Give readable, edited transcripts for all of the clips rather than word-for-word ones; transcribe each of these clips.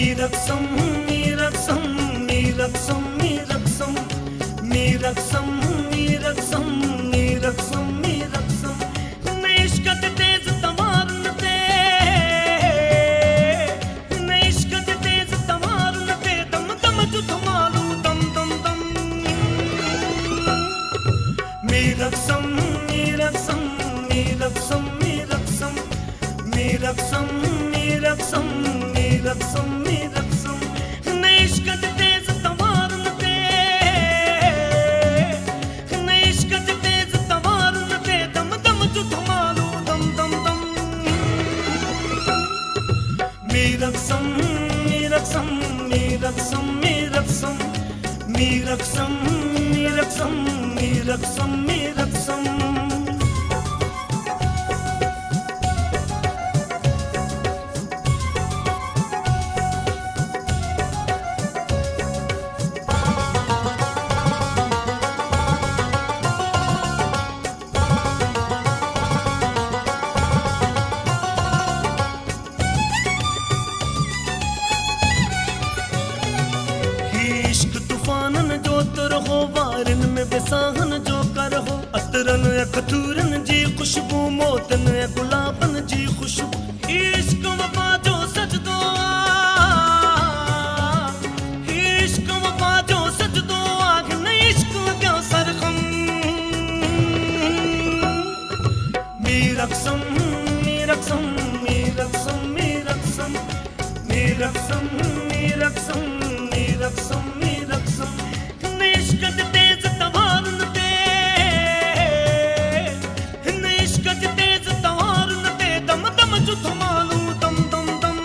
Miraksam, miraksam, miraksam, miraksam, miraksam, miraksam, miraksam, miraksam. Neşkat tez tamarın te, neşkat tez tamarın te, dam dam ju thamalu dam dam dam. Miraksam, miraksam, miraksam, miraksam, miraksam, miraksam, miraksam, miraksam. Neşkat tez tamarın te, neşkat tez tamarın te, dam dam ju thamalu dam dam dam. Miraksam, miraksam, miraksam, miraksam, miraksam, miraksam, miraksam, miraksam. इश्क तूफानन जो तुर हो वारन में बेसाहन जो कर हो अतरन अखतूरन जी खुशबू मोतन गुलाबन जी खुशबू इश्क वफा जो सच दो इश्क वफा जो सच दो आग न इश्क क्या सरखम मीरक्सम मीरक्सम मीरक्सम मीरक्सम मीरक्सम मीरक्सम मीरक्सम मीरक्सम नेशकत तेज तवारन ते नेशकत तेज तवारन ते दम दम जो थमालू दम दम दम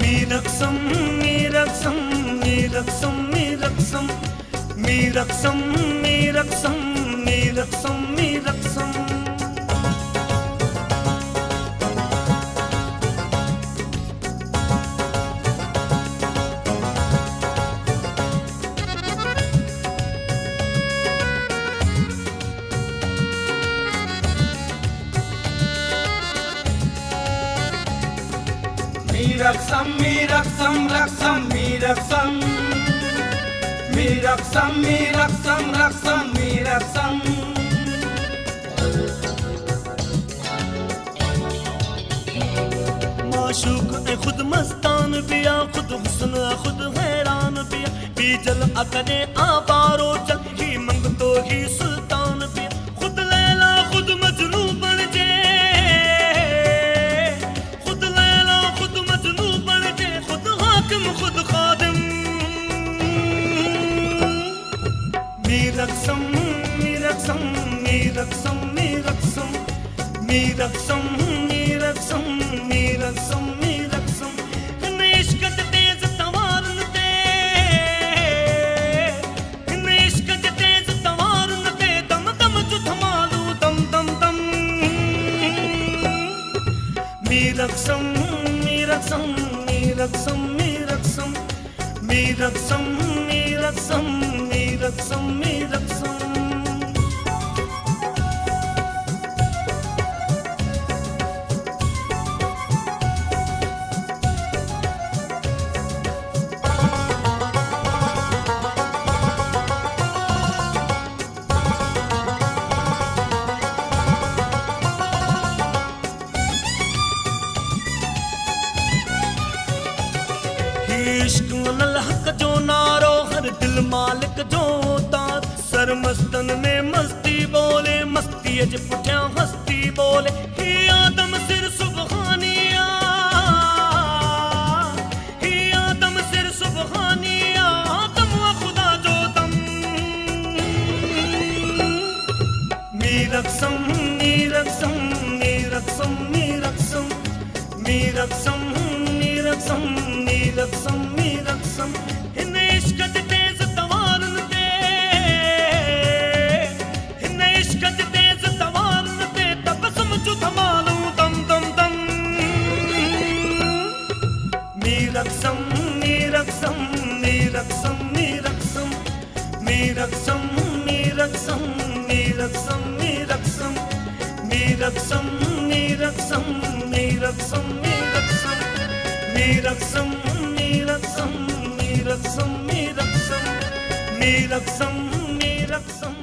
मीरक्सम मीरक्सम मीरक्सम मीरक्सम मीरक्सम मीरक्सम मीरक्सम मीरक्सम Miraksam, miraksam, raksam, miraksam, miraksam, miraksam, raksam, miraksam. माशूक है खुद मस्तान पिया खुद हुस्न खुद हैरान पिया बीजल अकने आबारो चल ही मंग तो ही सुल्तान पिया खुद लैला खुद मजनू बन जे खुद लैला खुद मजनू बन जे खुद हाकिम खुद खादिम मीरक्सम मीरक्सम मीरक्सम मीरक्सम मीरक्सम मीरक्सम मीरक्सम मीरक्सम नेशकत तेज तवारन ते नेशकत तेज तवारन ते दम दम जो थमालू दम दम दम मीरक्सम मीरक्सम मीरक्सम मीरक्सम मीरक्सम मीरक्सम मीरक्सम मीरक्सम इश्क अनल हक जो नारो हर दिल मालिक जो तार सरमस्तन में मस्ती बोले मस्ती अज पुठिया हस्ती बोले ही आदम सिर सुबहानिया ही आदम सिर सुबहानिया आदम व खुदा जो दम मीरक्सम मीरक्सम मीरक्सम मीरक्सम मीरक्सम मीरक्सम मीरक्सम मीरक्सम नेशकत तेज तवारन ते नेशकत तेज तवारन ते तबसम जो थमालू दम दम दम मीरक्सम मीरक्सम मीरक्सम मीरक्सम मीरक्सम मीरक्सम मीरक्सम मीरक्सम मीरक्सम मीरक्सम मीरक्सम मीरक्सम मीरक्सम मीरक्सम मीरक्सम मीरक्सम मीरक्सम मीरक्सम